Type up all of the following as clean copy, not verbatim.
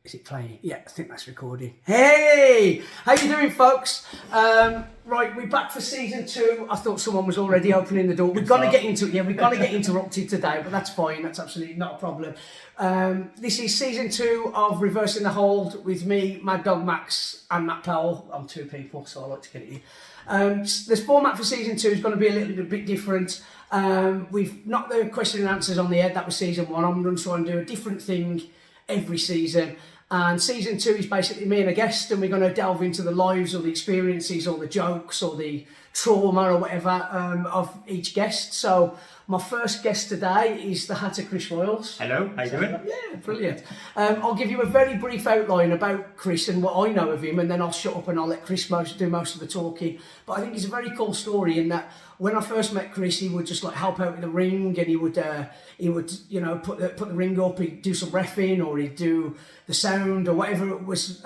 Is it playing? Yeah, I think that's recording. Hey! How you doing, folks? Right, we're back for season 2. I thought someone was already opening the door. We're going to get into it. Yeah, we're going to get interrupted today, but that's fine. That's absolutely not a problem. This is season 2 of Reversing the Hold with me, Mad Dog Maxx, and Matt Powell. I'm 2 people, so I like to get it in. This format for season 2 is going to be a little bit different. We've knocked the question and answers on the head. That was season 1. I'm going to try and do a different thing every season. And season 2 is basically me and a guest, and we're going to delve into the lives or the experiences or the jokes or the trauma or whatever of each guest. So my first guest today is the Hatter Chris Royles. Hello, how you doing? Yeah, brilliant. I'll give you a very brief outline about Chris and what I know of him, and then I'll shut up and I'll let Chris do most of the talking. But I think it's a very cool story in that when I first met Chris, he would just like help out with the ring, and he would you know put the ring up, he'd do some reffing, or he'd do the sound or whatever was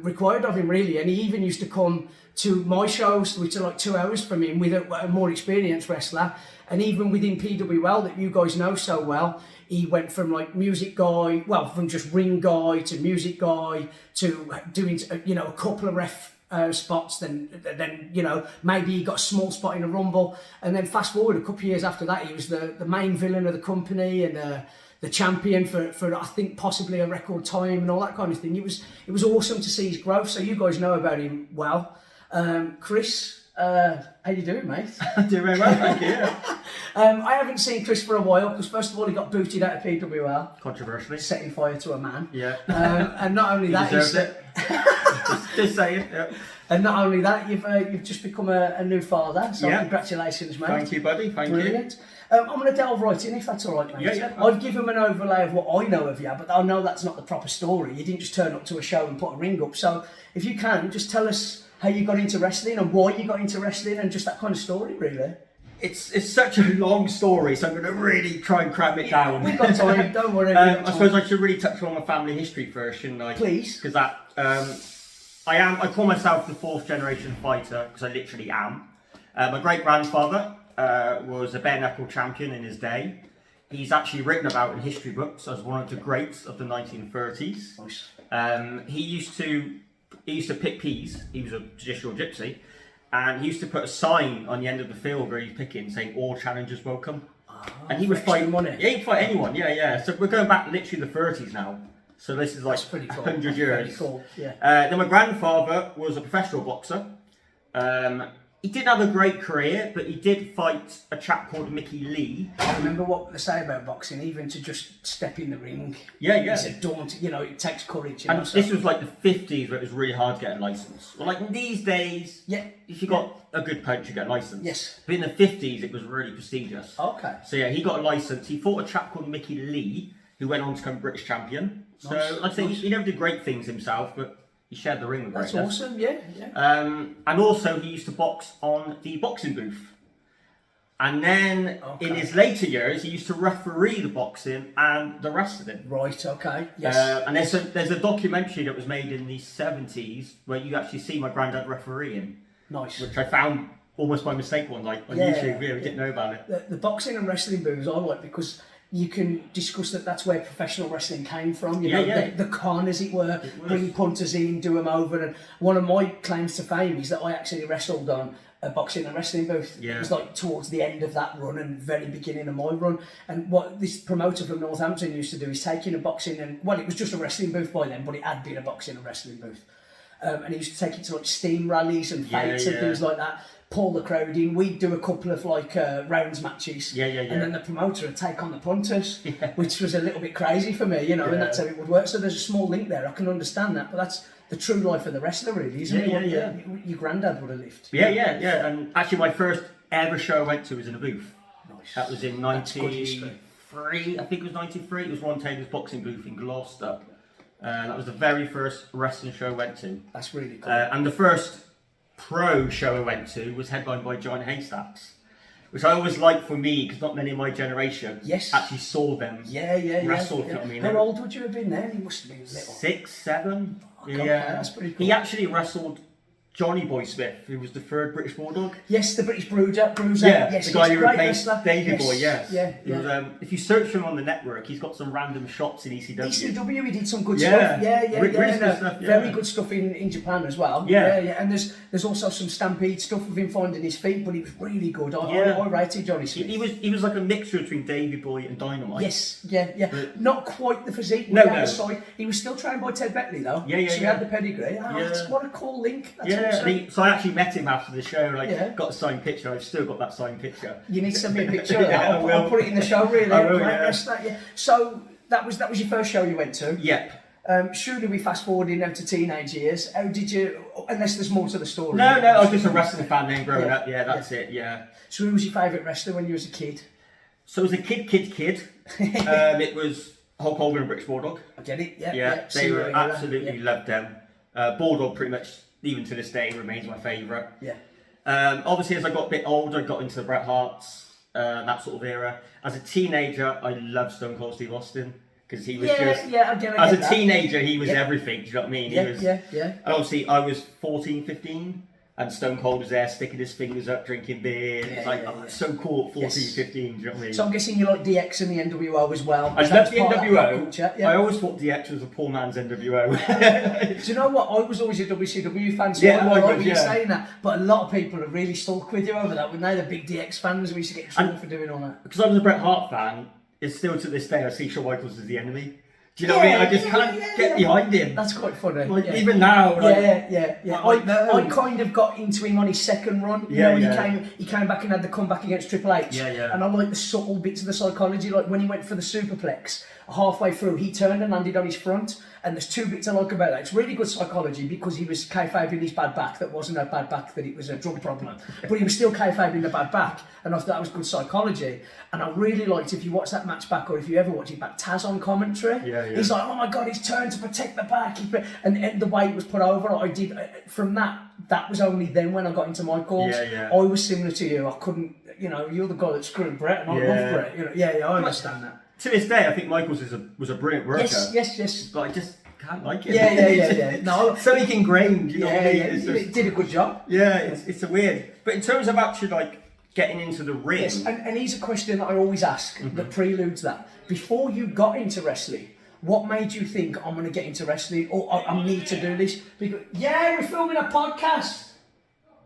required of him really. And he even used to come to my shows, which are like 2 hours from him, with a more experienced wrestler. And even within PWL that you guys know so well, he went from like music guy, well, from just ring guy to music guy to doing, you know, a couple of ref spots. Then you know, maybe he got a small spot in a rumble. And then fast forward a couple of years after that, he was the main villain of the company and the champion for I think possibly a record time and all that kind of thing. It was awesome to see his growth. So you guys know about him well. Chris, how you doing, mate? I'm doing very well, thank you. I haven't seen Chris for a while because first of all he got booted out of PWL. Controversially. Setting fire to a man. Yeah. And not only that, just saying. Yeah. And not only that, you've just become a new father. So yeah. Congratulations, mate. Thank you, buddy. Thank Brilliant. you. I'm going to delve right in if that's all right, mate. Yeah. I'd give him an overlay of what I know of you, but I know that's not the proper story. You didn't just turn up to a show and put a ring up. So if you can, just tell us how you got into wrestling and why you got into wrestling and just that kind of story, really. It's such a long story, so I'm going to really try and cram it down. We've got time, don't worry. I suppose I should really touch on my family history first, shouldn't I? Please. Because that, I call myself the 4th generation fighter, because I literally am. My great-grandfather was a bare knuckle champion in his day. He's actually written about in history books as one of the greats of the 1930s. Nice. He used to pick peas. He was a traditional gypsy, and he used to put a sign on the end of the field where he's picking saying "All challengers welcome." And he would fight money. Yeah, he'd fight anyone. Yeah. So we're going back literally the 30s now. So this is like pretty cool. 100 years. Pretty cool. Yeah. Then my grandfather was a professional boxer. He didn't have a great career, but he did fight a chap called Mickey Lee. Remember what they say about boxing, even to just step in the ring. Yeah. It's a daunting, you know, it takes courage. And this was like the 50s where it was really hard to get a license. Well, like these days, if you got a good punch, you get a license. Yes. But in the 50s, it was really prestigious. Okay. So yeah, he got a license. He fought a chap called Mickey Lee, who went on to become British champion. So, like I say, he never did great things himself, but he shared the ring with That's greatness. awesome, yeah. And also, he used to box on the boxing booth. And then, in his later years, he used to referee the boxing and the wrestling. Right, okay, yes. And there's a documentary that was made in the 70s where you actually see my granddad refereeing. Nice. Which I found almost by mistake one night on YouTube. Yeah, we didn't know about it. The boxing and wrestling booths I like because you can discuss that's where professional wrestling came from. You know, the con, as it were, bring punters in, do them over. And one of my claims to fame is that I actually wrestled on a boxing and wrestling booth. Yeah. It was like towards the end of that run and very beginning of my run. And what this promoter from Northampton used to do is take in a boxing and, well, it was just a wrestling booth by then, but it had been a boxing and wrestling booth. And he used to take it to like steam rallies and fights and things like that. Pull the crowd in. We'd do a couple of like rounds matches. And then the promoter would take on the punters, which was a little bit crazy for me, you know, and that's how it would work. So there's a small link there. I can understand that, but that's the true life of the wrestler, really, isn't it? Your granddad would have lived. Yeah. And actually, my first ever show I went to was in a booth. Nice. That was in 93. I think it was 93. It was Ron Taylor's boxing booth in Gloucester. That was the very first wrestling show I went to. That's really cool. And the first pro show I went to was headlined by John Haystacks, which I always liked for me because not many of my generation actually saw them wrestle. You know what I mean? How old would you have been then? He must have been little. 6, 7. Okay, that's pretty cool. He actually wrestled Johnny Boy Smith, who was the third British Bulldog. Yes, the British Bruiser. Yeah, Yes, the guy who replaced wrestler. Davey Yes. Boy, yes. Yeah, He was, if you search for him on the network, he's got some random shots in ECW. ECW, he did some good Yeah. stuff. Yeah. Really good stuff, yeah. Very good stuff in Japan as well. Yeah. And there's also some Stampede stuff of him finding his feet, but he was really good. I rated Johnny Smith. He was like a mixture between Davey Boy and Dynamite. Yes, yeah. But not quite the physique. No. The side. He was still trained by Ted Beckley though. So he had the pedigree. What a cool link. That's awesome. So I actually met him after the show. Got a signed picture. I've still got that signed picture. You need to send me a picture of that. I'll put it in the show. Really, I will, So that was your first show you went to. Yep. Surely we fast forwarding now to teenage years. How did you? Unless there's more to the story. No. I was just a wrestling fan then growing up. Yeah, that's it. Yeah. So who was your favourite wrestler when you was a kid? So as a kid, it was Hulk Hogan and British Bulldog. I get it. Yeah. Yeah. They were absolutely loved them. Bulldog pretty much even to this day remains my favourite. Yeah. Obviously, as I got a bit older, I got into the Bret Harts, that sort of era. As a teenager, I loved Stone Cold Steve Austin because he was as a teenager, he was everything. Do you know what I mean? Yeah. And obviously, I was 14, 15, and Stone Cold was there sticking his fingers up, drinking beer. It's so cool at 14, 15. Do you know what I mean? So I'm guessing you like DX and the NWO as well. I loved the NWO. I always thought DX was a poor man's NWO. Do you know what? I was always a WCW fan, so yeah, I like you saying that. But a lot of people are really stuck with you over that. When they're the big DX fans, we used to get in trouble for doing all that. Because I was a Bret Hart fan, it's still to this day I see Shawn Michaels as the enemy. Do you know what I mean? I just can't get behind him. That's quite funny. Even now. I kind of got into him on his second run. You know, when he came back and had the comeback against Triple H. And I like the subtle bits of the psychology. Like when he went for the superplex, halfway through he turned and landed on his front. And there's two bits I like about that. It's really good psychology because he was kayfabing his bad back. That wasn't a bad back, that it was a drug problem. But he was still kayfabing the bad back. And I thought that was good psychology. And I really liked, if you watch that match back or if you ever watch it back, Taz on commentary. He's like, oh my God, he's turned to protect the back. And the way it was put over, I did, from that was only then when I got into Michaels. I was similar to you. I couldn't, you're the guy that's screwing Bret and I love Bret. I understand that. To this day, I think Michaels was a brilliant worker. Yes. But I just can't like it. Yeah. No, something ingrained. You know what I mean? It did a good job. Yeah, it's a weird. But in terms of actually getting into the ring. Yes, and here's a question that I always ask that preludes that. Before you got into wrestling, what made you think I'm going to get into wrestling or I need to do this? Because we're filming a podcast.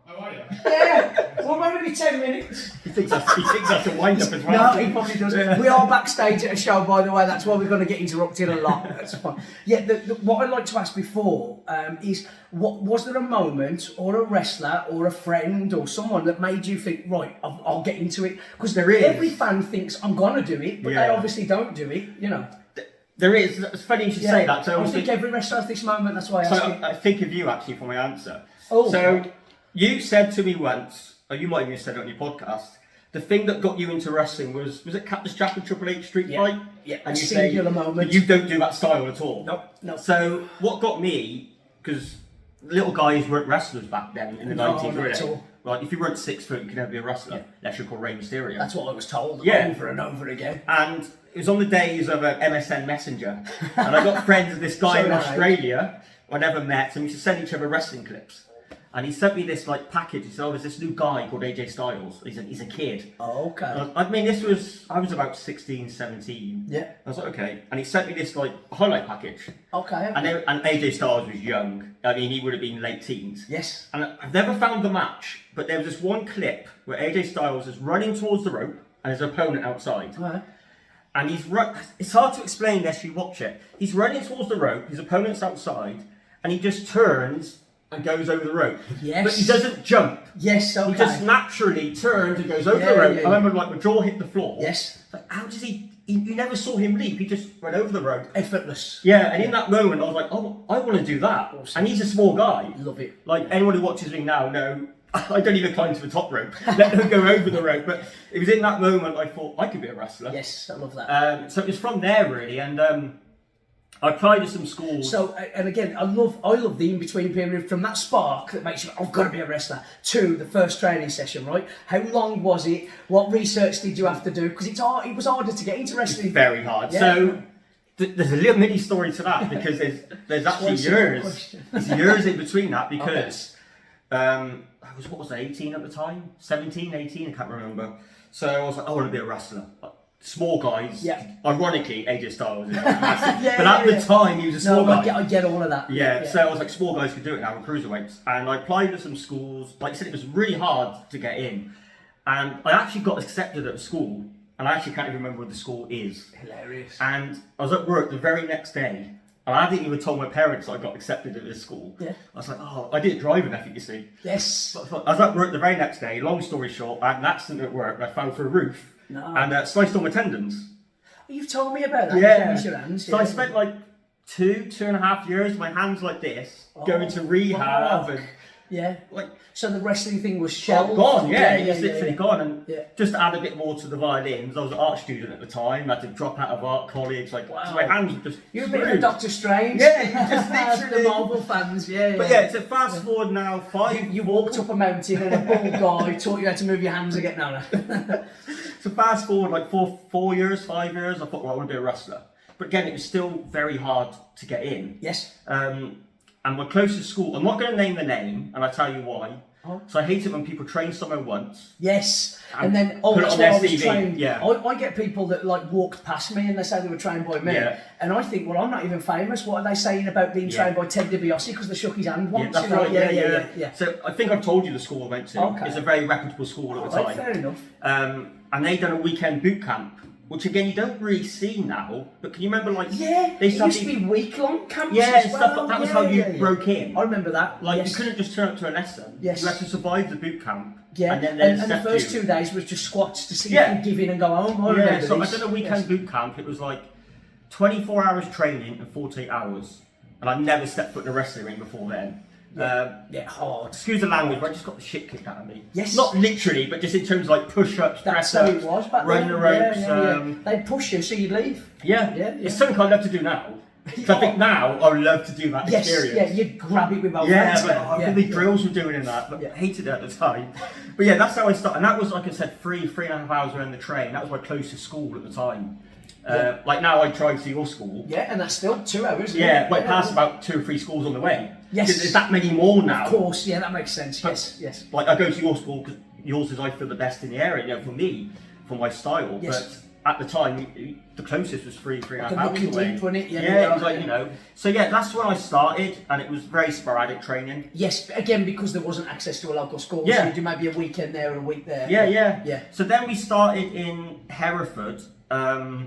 How are you? Yeah, well, only 10 minutes. He thinks that's a wind up as well. No, he probably does. We are backstage at a show, by the way. That's why we're going to get interrupted a lot. That's fine. Yeah, what I'd like to ask before is, was there a moment or a wrestler or a friend or someone that made you think, right, I'll get into it? Because there is. Every fan thinks I'm going to do it, but they obviously don't do it, There is. It's funny you should say that. So I think every wrestler has this moment. That's why I asked you. I think of you actually for my answer. Oh. So you said to me once, or you might have even said it on your podcast, the thing that got you into wrestling was it Cactus Jack and Triple H Street Fight? Yeah, and you singular moment. You don't do that style at all. No. So what got me, because little guys weren't wrestlers back then in the 90s, not at all. Like if you weren't 6 foot, you could never be a wrestler. Unless you're called Rey Mysterio. That's what I was told over and over again. And it was on the days of MSN Messenger, and I got friends with this guy in Australia I never met, and we used to send each other wrestling clips. And he sent me this package. He said, "Oh, there's this new guy called AJ Styles. He's a kid." Oh, okay. I mean, I was about 16, 17. Yeah. I was like, okay. And he sent me this highlight package. Okay. And AJ Styles was young. I mean, he would have been late teens. Yes. And I've never found the match, but there was this one clip where AJ Styles is running towards the rope and his opponent outside. Right. And it's hard to explain unless you watch it. He's running towards the rope, his opponent's outside, and he just turns and goes over the rope. Yes. But he doesn't jump. Yes, okay. He just naturally turns and goes over the rope. I remember my jaw hit the floor. Yes. How does you never saw him leap, he just went over the rope. Effortless. Yeah, and in that moment I was like, oh, I want to do that. Awesome. And he's a small guy. Love it. Like anyone who watches me now know, I don't even climb to the top rope. Let them go over the rope. But it was in that moment I thought I could be a wrestler. Yes, I love that. So it was from there really, and I applied to some schools. So, and again, I love the in-between period from that spark that makes you, I've got to be a wrestler, to the first training session, right? How long was it? What research did you have to do? Because it was harder to get into wrestling. It's very hard. Yeah. So there's a little mini story to that because there's actually years in between that because what was I, 18 at the time? 17, 18, I can't remember. So I was like, I want to be a wrestler. Small guys, ironically, AJ Styles is massive. But at the time, he was a small guy. I get all of that. Yeah, so I was like, small guys could do it now in cruiserweights. And I applied to some schools. Like I said, it was really hard to get in. And I actually got accepted at a school. And I actually can't even remember what the school is. Hilarious. And I was at work the very next day. And I hadn't even told my parents I got accepted at this school. Yeah. I was like, I didn't drive in, I think, you see. Yes. I was at work the very next day. Long story short, I had an accident at work and I fell through a roof. No. And sliced all my tendons. You've told me about that. Yeah. Your hands, So I spent like 2.5 years, my hands like this, going to rehab and like. So the wrestling thing was shelved. Gone, it's literally gone. And Yeah. just to add a bit more to the violins, I was an art student at the time. I had to drop out of art college. So my hands were just. You're a bit of Doctor Strange. Yeah, you just literally. The Marvel fans, But yeah, so fast forward now, 5. You walked up a mountain and a bald guy taught you how to move your hands again. No. So fast forward like 5 years, I thought, well, I want to be a wrestler. But again, it was still very hard to get in. Yes. And my closest school, I'm not going to name the name, and I'll tell you why. Oh. So I hate it when people train somewhere once. Yes. And then, put it that's on what their I was CV. trained. Yeah. I get people that like walked past me and they say they were trained by me. Yeah. And I think, well, I'm not even famous. What are they saying about being trained by Ted DiBiase because they shook his hand once? Yeah, that's you know? right. Yeah. So I think I've told you the school I went to. Okay. It's a very reputable school at the time. Fair enough. And they done a weekend boot camp, which again you don't really see now. But can you remember, like, Yeah, they it used to be week-long camps and as well. stuff like that was how you broke in. I remember that. Like yes. you couldn't just turn up to a lesson. Yes. You had to survive the boot camp. Yeah, and then and the first 2 days was just squats to see if you give in and go home. I remember so this. I did a weekend boot camp. It was like 24 hours training and 48 hours. And I'd never stepped foot in a wrestling ring before then. Hard. Excuse the language, but I just got the shit kicked out of me. Yes. Not literally, but just in terms of like push-ups, That's press-ups, how it was back running then. the ropes. They'd push you so you'd leave. Yeah. It's something I'd love to do now. So I think now I would love to do that experience. Yeah, you'd grab it with both hands. But I think the drills were doing in that, but I hated it at the time. But yeah, that's how I started. And that was, like I said, 3.5 hours around the train. That was my closest school at the time. Like now I drive to your school. Yeah, and that's still 2 hours. Yeah, but I passed about 2 or 3 schools on the way. Yes. There's that many more now. Of course, yeah, that makes sense. But, yes. Like I go to your school because yours is, I feel, the best in the area, you know, for me, for my style. Yes. But at the time, the closest was 3.5 hours Deep, away. wasn't it? Yeah, it was like, you know. So yeah, that's when I started, and it was very sporadic training. Yes, again, because there wasn't access to a local school, so you do maybe a weekend there and a week there. Yeah. So then we started in Hereford, under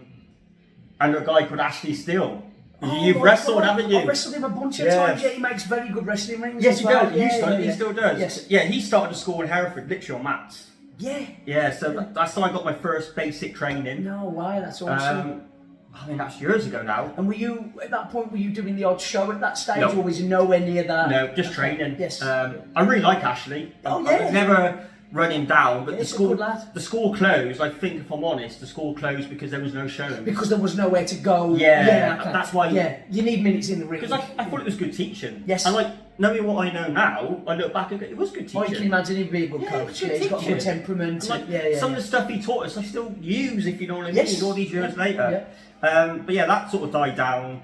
a guy called Ashley Steele. You've wrestled, haven't you? I've wrestled him a bunch of times. Yeah, he makes very good wrestling rings. Yes, he well. does. He still does. Yes. Yeah, he started a school in Hereford, literally on mats. Yeah. Yeah, so that's how I got my first basic training. No way, that's awesome. I mean, that's years ago now. And were you, at that point, were you doing the odd show at that stage, No. or was you nowhere near that? No, just training. Yes. I really like Ashley. I've never run him down, but he's a good lad. the school closed. I think, if I'm honest, the school closed because there was no showing. Because there was nowhere to go. Yeah, okay. that's why. Yeah, you need minutes in the ring. Because I thought it was good teaching. Yes. And like, knowing what I know now, I look back and go, it was good teaching. I can imagine he'd be a good coach. Good He's got teaching. good temperament. And like, some of the stuff he taught us, I still use, if you know what I mean, Yes. all these years later. But yeah, that sort of died down.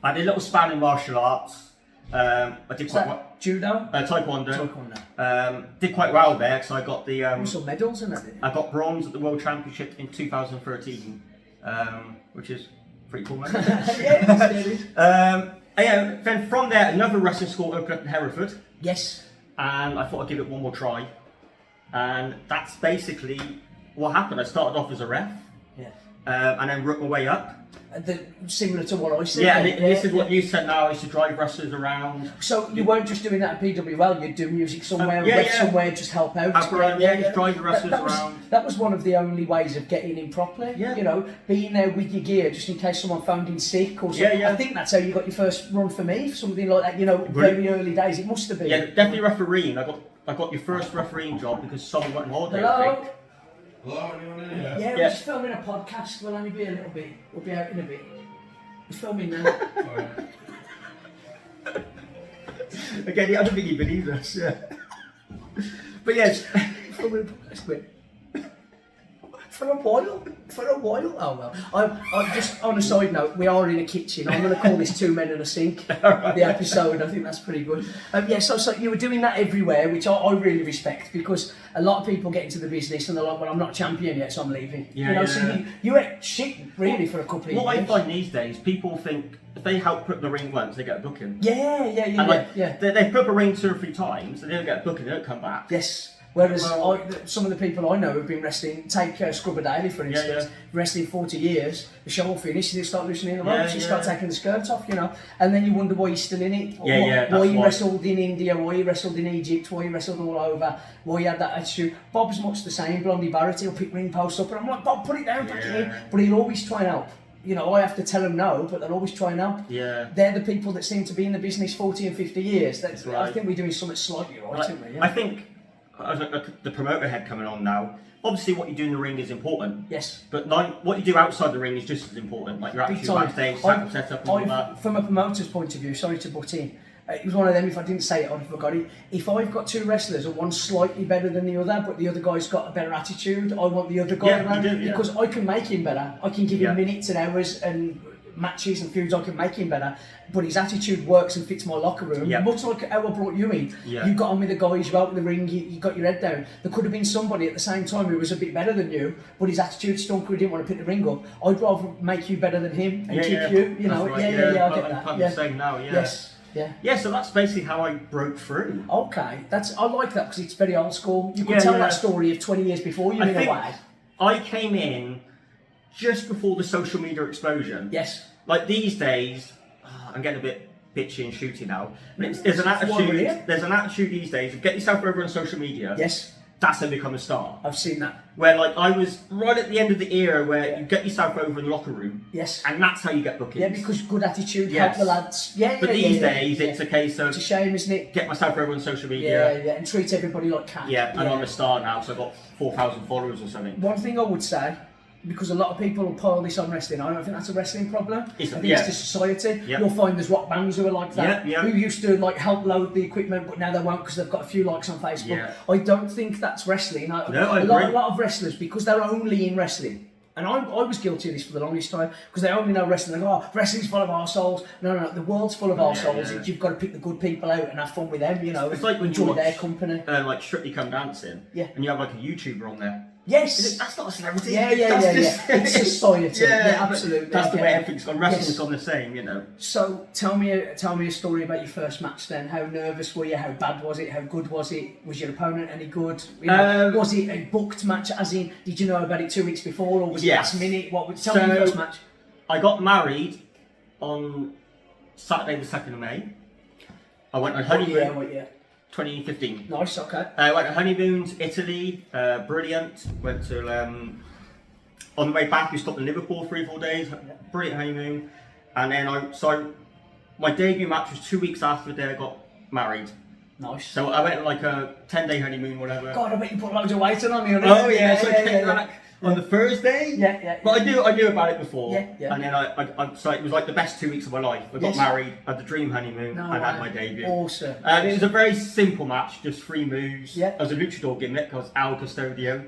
I did a little span in martial arts. I did quite well. Judo? Taekwondo. Did quite well there because I got the. Some medals and everything. I got bronze at the World Championship in 2013, which is pretty cool. Man. Yeah, then from there, another wrestling school opened up in Hereford. Yes. And I thought I'd give it one more try. And that's basically what happened. I started off as a ref. Yeah. And then worked my way up. Similar to what I said. Yeah, and this is what you said now. I used to drive wrestlers around. So you weren't just doing that at PWL, you'd do music somewhere, somewhere, just help out. Just drive the wrestlers around. That was one of the only ways of getting in properly. Yeah. You know, being there with your gear just in case someone phoned in sick or something. I think that's how you got your first run for me, something like that, you know, very early days. It must have been. Yeah, definitely refereeing. I got your first refereeing job because someone went on holiday. Hello? Hello, anyone in here? Yeah, we're just filming a podcast. We'll only be a little bit. We'll be out in a bit. We're filming now. Again, I don't think he believes us. Yeah. But yes, filming a podcast, quick. For a while. Oh well. I'm just on a side note. We are in a kitchen. I'm going to call this Two Men and a Sink. The episode. I think that's pretty good. Yeah. So you were doing that everywhere, which I really respect, because a lot of people get into the business and they're like, "Well, I'm not champion yet, so I'm leaving." Yeah, you know. yeah. So you ate shit really for a couple of years. What I find these days, people think if they help put the ring once, they get a booking. Yeah. And like, they put up a ring 2 or 3 times, and they don't get a booking, they don't come back. Yes. Whereas some of the people I know who've been wrestling, take Scrubber Daly for instance, wrestling 40 years, the show will finish, they start loosening the ropes, you start taking the skirt off, you know, and then you wonder why he's still in it, why he wrestled in India, why he wrestled in Egypt, why he wrestled all over, why he had that attitude. Bob's much the same, Blondie Barrett, he'll pick ring posts up, and I'm like, Bob, put it down, back it in, but he'll always try and help. You know, I have to tell them no, but they'll always try and help. Yeah. They're the people that seem to be in the business 40 and 50 years. That's right. I think we're doing something slightly right, aren't we? I think, as the promoter head coming on now, obviously what you do in the ring is important. Yes. But what you do outside the ring is just as important, like your attitude backstage, setup and all that. From a promoter's point of view, sorry to butt in, it was one of them, if I didn't say it, I'd have forgot it. If I've got 2 wrestlers and one's slightly better than the other, but the other guy's got a better attitude, I want the other guy around, because I can make him better. I can give him minutes and hours and matches and feuds, I can make him better, but his attitude works and fits my locker room. Much like how I brought you in. You got on with the guys, you out in the ring, you got your head down. There could have been somebody at the same time who was a bit better than you, but his attitude stunk, he didn't want to pick the ring up. I'd rather make you better than him and keep you, you know. Right. I get that. I'm the same now, Yes. Yeah, so that's basically how I broke through. Okay, I like that because it's very old school. You can tell that story of 20 years before you in a way. I came in just before the social media explosion. Yes. Like these days, I'm getting a bit bitchy and shooty now. But there's an attitude. There's an attitude these days of get yourself over on social media. Yes. That's how you become a star. I've seen that. Where like I was right at the end of the era where you get yourself over in the locker room. Yes. And that's how you get bookings. Yeah, because good attitude, help the lads. But these days it's a case of it's a shame, isn't it? Get myself over on social media. And treat everybody like cat. And I'm a star now, so I've got 4,000 followers or something. One thing I would say, because a lot of people will pile this on wrestling, I don't think that's a wrestling problem. I think it's the society. You'll find there's rock bands who are like that, who used to like help load the equipment, but now they won't because they've got a few likes on Facebook. I don't think that's wrestling. A lot of wrestlers, because they're only in wrestling, and I was guilty of this for the longest time, because they only know wrestling. They go, wrestling's full of arseholes. No, the world's full of arseholes. You've got to pick the good people out and have fun with them, you know. It's like when enjoy you watch, their company. Like Strictly Come Dancing, and you have like a YouTuber on there. Yes. That's not a celebrity. Yeah. It's society. Absolutely. That's the way everything's gone. Wrestling's gone the same, you know. So tell me a story about your first match then. How nervous were you? How bad was it? How good was it? Was your opponent any good? You know, was it a booked match? As in, did you know about it 2 weeks before, or was it last minute? Tell me your first match. I got married on Saturday the 2nd of May. I went on honeymoon. What year? 2015. Nice, okay. I went on honeymoon to Italy, brilliant. Went to, on the way back we stopped in Liverpool 3-4 days, brilliant honeymoon. And then my debut match was 2 weeks after the day I got married. Nice. So I went on like a 10-day honeymoon, whatever. God, I bet you put loads of weight on you. Oh yeah, so I came back on the Thursday. Yeah. But I knew about it before. Yeah. And then so it was like the best 2 weeks of my life. I got married, had the dream honeymoon, and had my debut. Awesome. And it was a very simple match, just 3 moves. Yeah. I was a luchador gimmick, I was Al Custodio.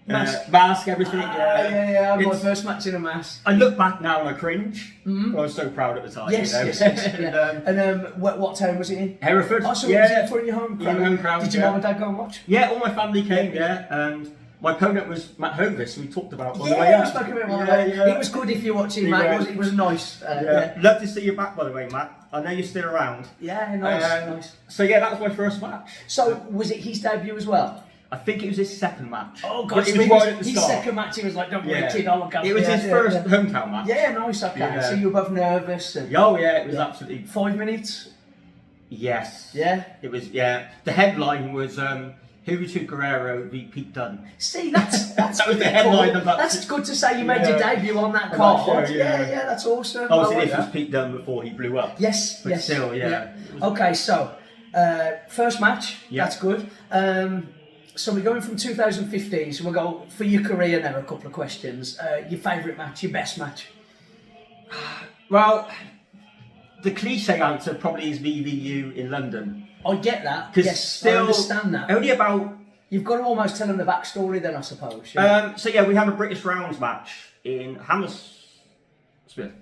Mask, everything. I had my first match in a mask. I look back now and I cringe. But I was so proud at the time. Yes. And what town was it in? Hereford. Oh, so it was in front of your home crowd. In home crowd. Did your mum and dad go and watch? Yeah, all my family came. And my opponent was Matt Hovis, who we talked about on the way we out. spoke about him on the way. It was good if you're watching, Matt. It was nice. Love to see you back, by the way, Matt. I know you're still around. Yeah, nice. So that was my first match. So was it his debut as well? I think it was his second match. Oh God, it was right at the his start. Second match, he was like, "Don't worry, kid, I'll look after you." It was his first hometown match. Yeah, nice. Okay, so you were both nervous. And it was absolutely 5 minutes. Yes. Yeah. It was. Yeah. The headline was Juventud Guerrero v Pete Dunne. See, that's that was the headline of that. That's good to say you made your debut on that card. Yeah, that's awesome. Obviously, this was Pete Dunne before he blew up. Yes, but still, Okay, so first match. That's good. So we're going from 2015, so we'll go for your career now, a couple of questions. Your favourite match, your best match? Well, the cliche answer probably is VVU in London. I get that, I understand that. Only about You've got to almost tell them the backstory then, I suppose. So yeah, we had a British rounds match in Hammersmith.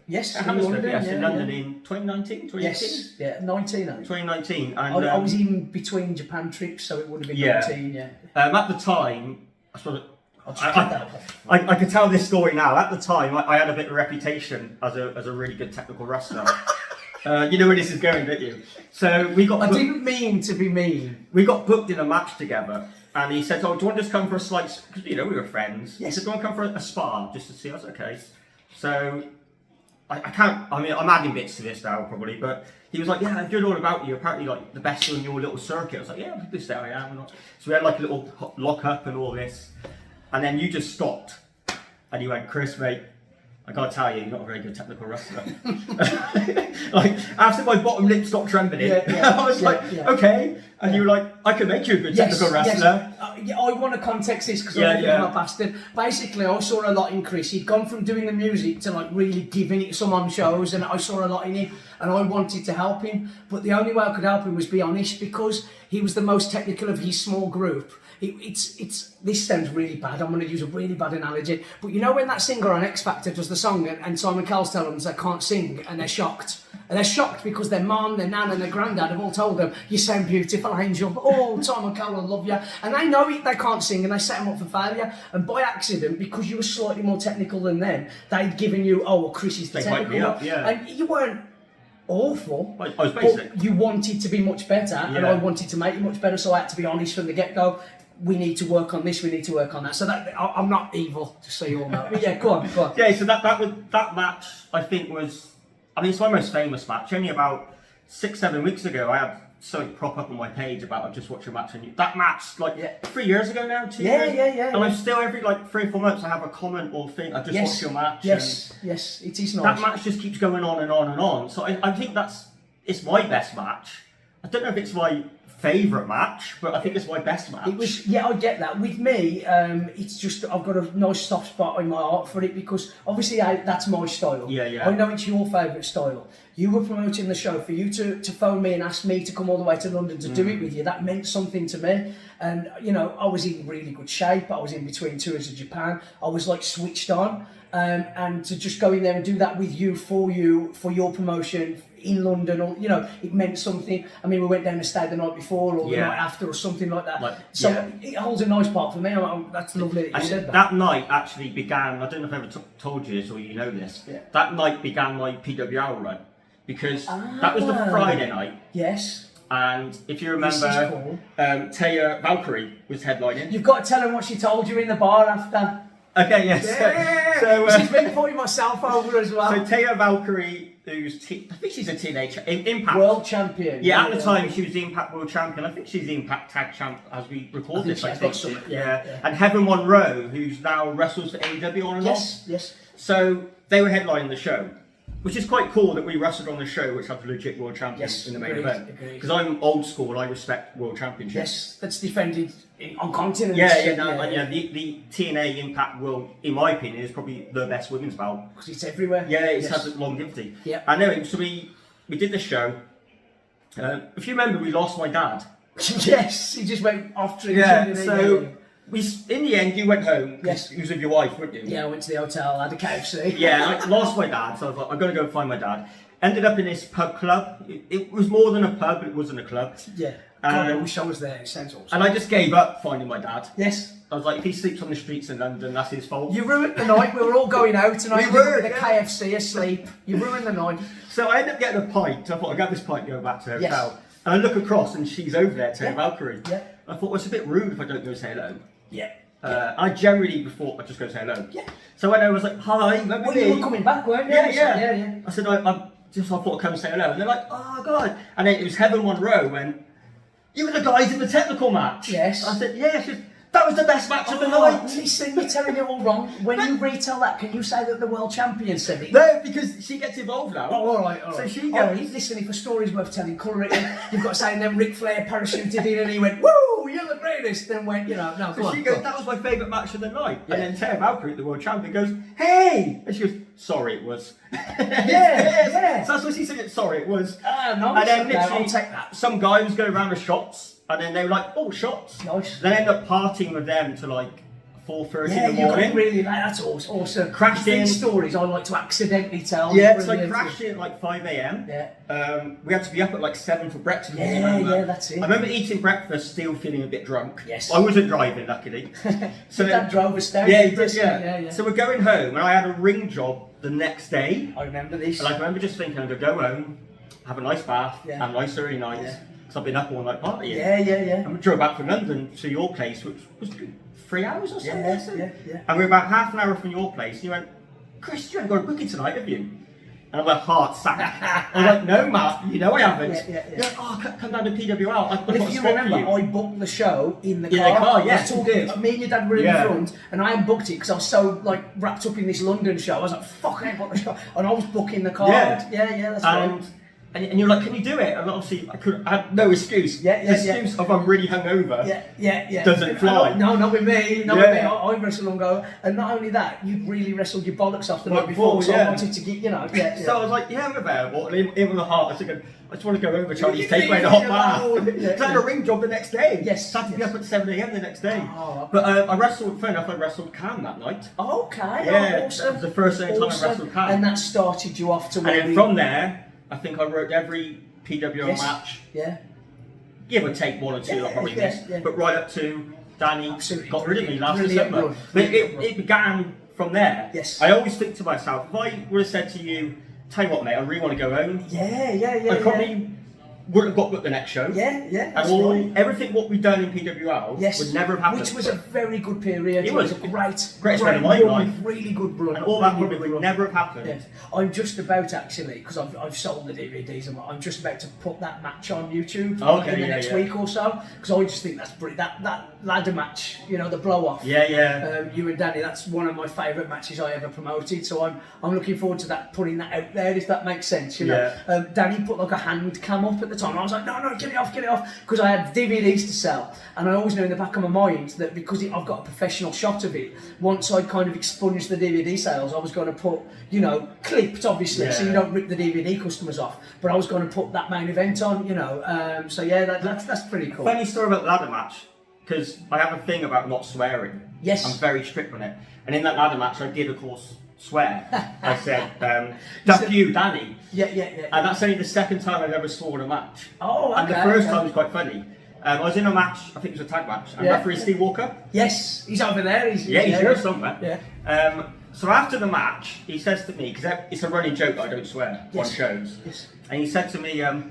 Yes, Hammersmith, London, in London in 2019, 2018? Yes, yeah, 19. 2019. And, I was even between Japan trips, so it would have been 19, yeah. At the time, I suppose I could tell this story now. At the time, I had a bit of a reputation as a really good technical wrestler. You know where this is going, don't you? So we got. I didn't mean to be mean. We got booked in a match together, and he said, "Oh, do you want to just come for a slight?" Because we were friends. Yes. He said, "Do you want to come for a spar just to see us?" Okay. So I can't. I mean, I'm adding bits to this now probably, but he was like, "Yeah, I've heard all about you. Apparently, like the best in your little circuit." I was like, "Yeah, people say I am." So we had like a little lock up and all this, and then you just stopped, and you went, "Chris, mate, I gotta tell you, you're not a very good technical wrestler." Like after my bottom lip stopped trembling, I was like, "Okay," and you were like, "I can make you a good technical wrestler." Yes. I want to context this because I'm a bastard. Basically, I saw a lot in Chris. He'd gone from doing the music to like really giving it some on shows, and I saw a lot in him, and I wanted to help him. But the only way I could help him was be honest, because he was the most technical of his small group. This sounds really bad. I'm going to use a really bad analogy, but you know when that singer on X Factor does the song and Simon Cowell's telling them they can't sing and they're shocked. And they're shocked because their mum, their nan and their granddad have all told them, "You sound beautiful, Angel. Oh, Simon Cowell, I love you." And they know it, they can't sing and they set them up for failure. And by accident, because you were slightly more technical than them, they'd given you, "Oh, well, Chris is the technical one." And you weren't awful. I was basic. But you wanted to be much better, and I wanted to make you much better, so I had to be honest from the get-go. We need to work on this, we need to work on that. So that I'm not evil, just so you all know. But yeah, go on. Yeah, so that match I think was, I mean, it's my most famous match. Only about 6-7 weeks ago, I had something prop up on my page about I've just watched a match, and that match 3 years ago now, 2 years. And I'm still every 3 or 4 months I have a comment or thing. I just watched your match. Yes, it is nice. That match just keeps going on and on and on. So I think it's my best match. I don't know if it's my favourite match, but I think it's my best match. It was, I get that. With me, it's just I've got a nice soft spot in my heart for it because obviously that's my style. I know it's your favourite style. You were promoting the show. For you to phone me and ask me to come all the way to London to do it with you, that meant something to me. And I was in really good shape. I was in between tours of Japan. I was switched on. And to just go in there and do that with you, for your promotion in London, or it meant something. I mean, we went down to stay the night before or the night after or something like that. It holds a nice part for me. That's lovely that you said that. That night actually began, I don't know if I ever told you this or you know this, that night began my PWR run, because that was the Friday night. Yes. And if you remember, cool. Taya Valkyrie was headlining. You've got to tell them what she told you in the bar after. Okay, yes. Yeah. So she's been putting myself over as well. So Taya Valkyrie, who's I think she's a teenager, Impact World Champion. Yeah, at the time she was the Impact World Champion. I think she's the Impact Tag Champ as we record this. I think. Yeah. And Heaven Monroe, who's now wrestles for AEW on and off. Yes. So they were headlining the show, which is quite cool that we wrestled on the show, which has a legit world champion in the main event. Because I'm old school, I respect world championships. Yes, that's defended on continents. The TNA Impact World, in my opinion, is probably the best women's belt. Because it's everywhere. Yeah, it has longevity. Yeah. I know. So we did the show. If you remember, we lost my dad. Yes, he just went off drinking. Yeah. So in the end, you went home. Yes. You was with your wife, weren't you? Yeah, I went to the hotel, had a KFC. Yeah, I lost my dad, so I was like, I've got to go find my dad. Ended up in this pub club. It was more than a pub, but it wasn't a club. Yeah. God, I wish I was there. It sounds awesome. And I just gave up finding my dad. Yes. I was like, if he sleeps on the streets in London, that's his fault. You ruined the night. We were all going out tonight. We were. The KFC asleep. You ruined the night. So I ended up getting a pint. I thought, I'll grab this pint and go back to her hotel. Yes. And I look across and she's over there, Taya Valkyrie. Yeah. I thought, well, it's a bit rude if I don't go say hello. Yeah. I generally before I just go say hello. Yeah. So when I was like, hi, remember me? You were coming back, weren't you? Yeah. I said, I thought I'd come and say hello. And they're like, oh, God. And then it was Heaven Monroe when, you were the guys in the technical match. Yes. I said, yeah. She said, that was the best match of the night. Listen, you're telling it all wrong. When you retell that, can you say that the world champion said it? No, because she gets involved now. Oh, all right. So she goes, listen, if a story's worth telling, colour it in. You've got to say, and then Ric Flair parachuted in and he went, woo! woo, you're the greatest. Then went, no, go So on. she goes, that was my favourite match of the night. Yeah. And then Tara Valkyrie, the world champion, goes, hey! And she goes, sorry, it was. Yeah. So that's what she said, sorry, it was. Nice. And then Okay, literally, I'll take that. some guy was going around with shots, and then they were like, oh, shots. Nice. Then I ended up partying with them to like 4:30 Yeah, in the you morning. got really late. That's awesome. Crashed These in. stories I like to accidentally tell. Yeah, so I Brilliant. crashed in at like 5 a.m. Yeah. We had to be up at like 7 for breakfast. Yeah, that's it. I remember eating breakfast, still feeling a bit drunk. Yes. I wasn't driving, luckily. So that drove us down. Yeah, he did, yeah. Yeah. So we're going home, and I had a ring job the next day. I remember this. And I remember just thinking, I'm going to go home, have a nice bath, Yeah. have a nice early night, Yeah. because I've been up all night partying. Yeah. And we drove back from London to your place, which was 3 hours or something. Yeah. And we were about half an hour from your place, and you went, Chris, you haven't got a booking tonight, have you? And I'm like, heart sank. I was like, no, Matt, you know I haven't. Yeah. You're like, oh, come down to PWL. I've got Well, a if you spot remember, for you. I booked the show in the In car. the car, yes, I was talking, you did. me and your dad were in Yeah. the front, and I hadn't booked it because I was so like wrapped up in this London show. I was like, fuck, I ain't booked the show, and I was booking the car. Yeah. Yeah, that's right. And you're like, can you do it? And obviously, I had no excuse. Yeah, The excuse of I'm really hungover. Yeah. Doesn't fly. No, not with me. Not Yeah. with me. I wrestled and go, and not only that, you really wrestled your bollocks off the Right night before. So I yeah. wanted to get, yeah. So I was like, yeah, I'm available. And in my heart, I was thinking, I just want to go over Chinese Yeah, takeaway the hot yeah, bath. yeah. So I had a ring job the next day. Yes, So I had to be yes. up at 7 a.m. the next day. Oh, But I wrestled, fair enough, I wrestled Cam that night. Okay. Yeah, Awesome. it was the first time I wrestled Cam. And that started you off to And where then from there, I think I worked every PWL Yes. match, Yeah. give or take one or two, Yeah, I probably yeah, missed, yeah. but right up to Danny Absolutely got rid of me last brilliant December. run, But brilliant run. it began from there. Yes. I always think to myself, if I would have said to you, tell you what, mate, I really want to go home, Yeah. I probably wouldn't have got booked the next show. Yeah. And That's all, right. everything what we've done in PWL Yes. would never have happened. Which was a very good period. It was a great run of my run, life. really good run. and all that really would good run. never have happened. Yes. I'm just about actually, because I've sold the DVDs, and I'm just about to put that match on YouTube Okay, in the next week or so, because I just think that's brilliant. That ladder match, the blow off. Yeah. You and Danny, that's one of my favourite matches I ever promoted. So I'm looking forward to that, putting that out there, if that makes sense. Danny put like a hand cam up at the time. And I was like, no, get it off, because I had DVDs to sell, and I always knew in the back of my mind that because I've got a professional shot of it, once I kind of expunged the DVD sales, I was going to put, clipped obviously, so you don't rip the DVD customers off. But I was going to put that main event on, So yeah, that's pretty cool. Funny story about the ladder match, because I have a thing about not swearing. Yes. I'm very strict on it. And in that ladder match, I did, of course, swear. I said, "Duck you, Danny." Yeah. And that's only the second time I've ever sworn a match. Oh, okay. And the first time was quite funny. I was in a match, I think it was a tag match, and referee Steve Walker. Yes, he's over there. He's here somewhere. Yeah. So after the match, he says to me, because it's a running joke that I don't swear on shows. Yes. And he said to me, God,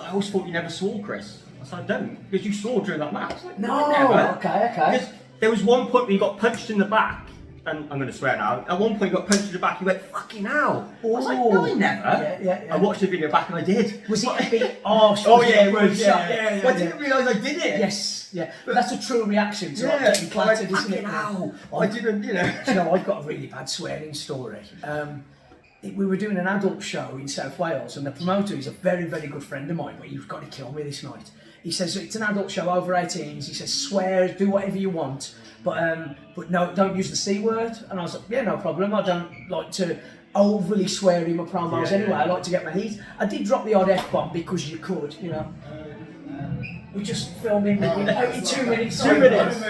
I always thought you never swore, Chris. I said, I don't, because you swore during that match. I was like, No, I never. okay. Because there was one point where he got punched in the back, and I'm going to swear now. At one point, he got punched in the back. He went, "Fucking hell!" I was like, "No, I never." Yeah. I watched the video back, and I did. Was it a bit harsh? Oh yeah, it was. Yeah. Well, I didn't realise I did it. Yes, yeah. But that's a true reaction to Yeah, getting clattered, isn't it? fucking hell. I didn't, Do you know, I've got a really bad swearing story. We were doing an adult show in South Wales, and the promoter is a very, very good friend of mine, but you've got to kill me this night. He says, it's an adult show, over 18s. He says, swear, do whatever you want, but no, don't use the C word. And I was like, yeah, no problem. I don't like to overly swear in my promos anyway. I like to get my heat. I did drop the odd F-bomb because you could, We're just filming in 2 minutes. 2 minutes.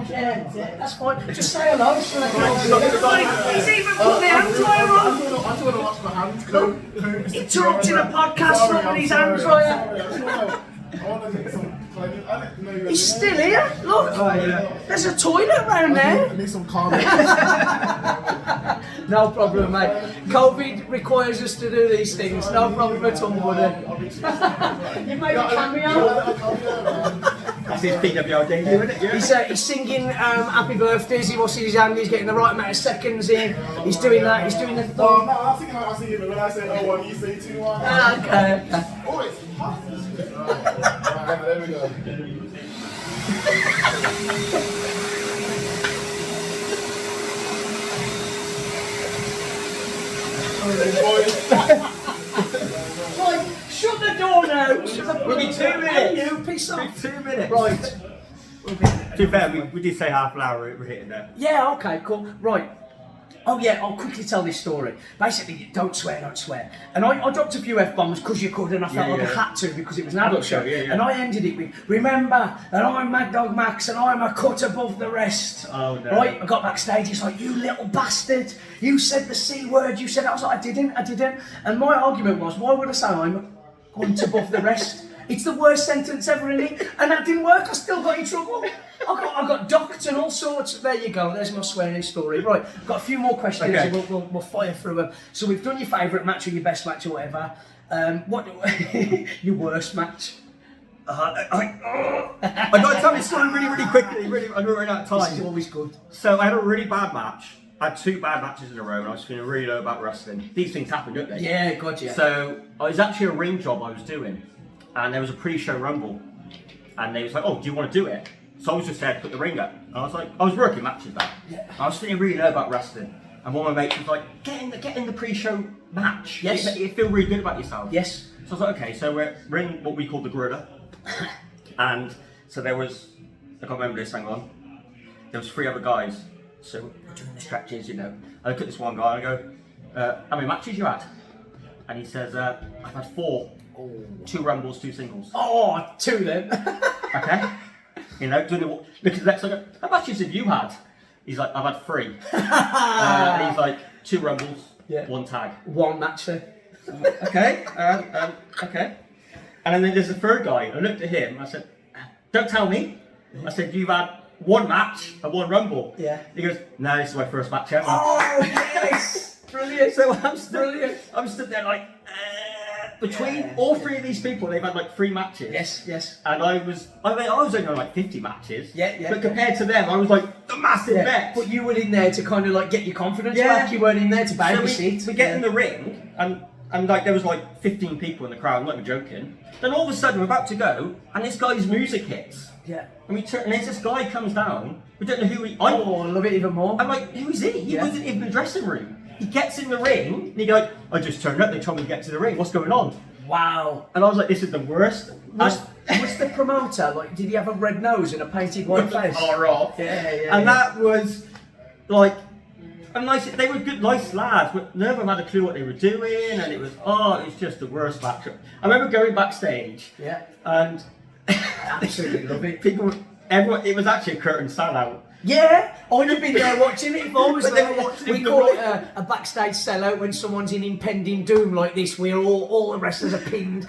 Yeah, that's fine. Just say hello. He's even put the hand dryer on. I just want to watch my hands go. Interrupting a podcast, not with his hand dryer. I want to get some. I didn't know you were He's still here. Look, there's a toilet round I there. need some comments. No problem, mate. COVID requires us to do these things. No problem at all, buddy. You made a cameo. That's his PWL debut, isn't it? Yeah. He's singing happy birthdays. He washes his hand. He's getting the right amount of seconds in. He's doing that. He's doing the. No, I was thinking, but when I say 0-1, you say 2-1. Okay. Oh, it's hot. Right, there we go. Like, shut the door now. We'll be 2 minutes. You piss off. 2 minutes. Right. To be fair, we did say half an hour. We're hitting there. Yeah, okay, cool. Right. Oh yeah, I'll quickly tell this story. Basically, don't swear. And I dropped a few F-bombs because you could, and I felt like I had to because it was an adult show. Yeah. And I ended it with, remember that I'm Mad Dog Maxx and I'm a cut above the rest. Oh no. Right, I got backstage, it's like, you little bastard, you said the C word, you said, I was like, I didn't. And my argument was, why would I say I'm a cunt above the rest? It's the worst sentence ever in it, and that didn't work. I still got in trouble. I got docked and all sorts. There you go. There's my swearing story. Right, got a few more questions. Okay. And we'll fire through them. So we've done your favourite match or your best match or whatever. What your worst match? I got to tell this story really quickly. I'm running out of time. This is always good. So I had a really bad match. I had 2 bad matches in a row, and I was feeling really low about wrestling. These things happen, don't they? Yeah, God, yeah. So it was actually a ring job I was doing, and there was a pre-show rumble, and they was like, "Oh, do you want to do it?" So I was just there to put the ring up, and I was like, I was working matches back. Yeah. I was feeling really low about wrestling, and one of my mates was like, "Get in the pre-show match. Yes. You feel really good about yourself." Yes. So I was like, okay, so we're in what we call the gorilla, and so there was, I can't remember this. Hang on. There was 3 other guys. So we're doing the stretches, you know. I look at this one guy and I go, how many matches you had? And he says, I've had 4. 2 rumbles, 2 singles. Oh, 2 then. Okay. You know, look at the next. I go, how much matches have you had? He's like, I've had 3. And he's like, 2 rumbles, 1 tag. 1 match then. Okay. Okay. And then there's a 3rd guy. I looked at him. I said, don't tell me. I said, you've had 1 match and 1 rumble. Yeah. He goes, no, this is my first match ever. Oh yes, brilliant. So I'm stood there like, between all 3 of these people, they've had like 3 matches. Yes. And I was only on like 50 matches. Yeah. But compared to them, I was like the massive vet. But you were in there to kind of like get your confidence Yeah. back. You weren't in there to babysit. So we get in the ring, and like there was like 15 people in the crowd. I'm not even joking. Then all of a sudden we're about to go, and this guy's music hits. Yeah. And we turn, and there's this guy comes down. We don't know who he. I love it even more. I'm like, who is he? He wasn't even in the dressing room. He gets in the ring, and he goes, I just turned up. They told me to get to the ring. What's going on? Wow. And I was like, this is the worst. Was the promoter like? Did he have a red nose and a painted white face? Off. Yeah. And that was like. And nice, they were good, nice lads, but none of them had a clue what they were doing, and it was just the worst matchup. I remember going backstage, and absolutely love it. Everyone, it was actually a curtain sellout. Yeah, I'd have been there watching it. If I was But they there, were watching we it call from it a backstage sellout when someone's in impending doom like this. We're all the wrestlers are pinned.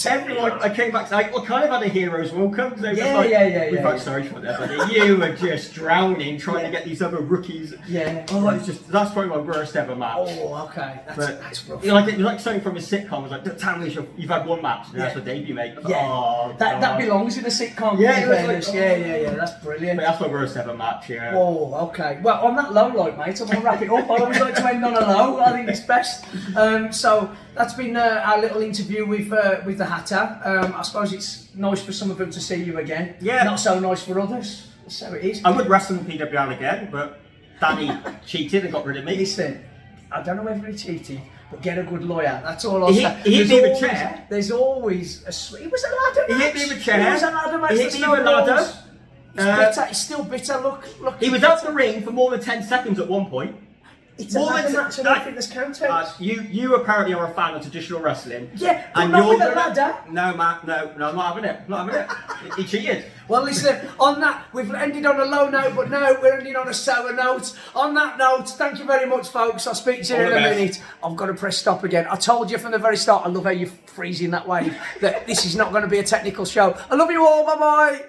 Everyone, I came back. I kind of had a hero's welcome. They Yeah. We felt sorry for them, but you were just drowning trying to get these other rookies. Yeah. That's probably my worst ever match. Oh, okay. That's rough. It was like something from a sitcom. It was like, tell me you've had 1 match. And that's your debut, mate. Yeah. That belongs in a sitcom. Yeah, in fairness. Yeah. That's brilliant. But that's my worst ever match. Yeah. Oh, okay. Well, on that low light, mate, I want to wrap it up. I always like to end on a low. I think it's best. So that's been our little interview with the Hatter. I suppose it's nice for some of them to see you again. Yeah. Not so nice for others. So it is. I would wrestle in PWR again, but Danny cheated and got rid of me. Listen, I don't know whether he cheated, but get a good lawyer. That's all I'll say. He hit me with a chair. There's always a. It was a ladder match. He hit me with a chair. It was a ladder match. He hit me with a ladder. It's bitter. It's still bitter. Look. He was out the ring for more than 10 seconds at one point. It's a ladder match. I don't think there's countouts. You apparently are a fan of traditional wrestling. Yeah, but not with a ladder. No, Matt. No, I'm not having it. Not having it. He cheated. Well, listen, on that, we've ended on a low note, but now we're ending on a sour note. On that note, thank you very much, folks. I'll speak to you in a minute. I've got to press stop again. I told you from the very start, I love how you're freezing that wave, that this is not going to be a technical show. I love you all. Bye-bye.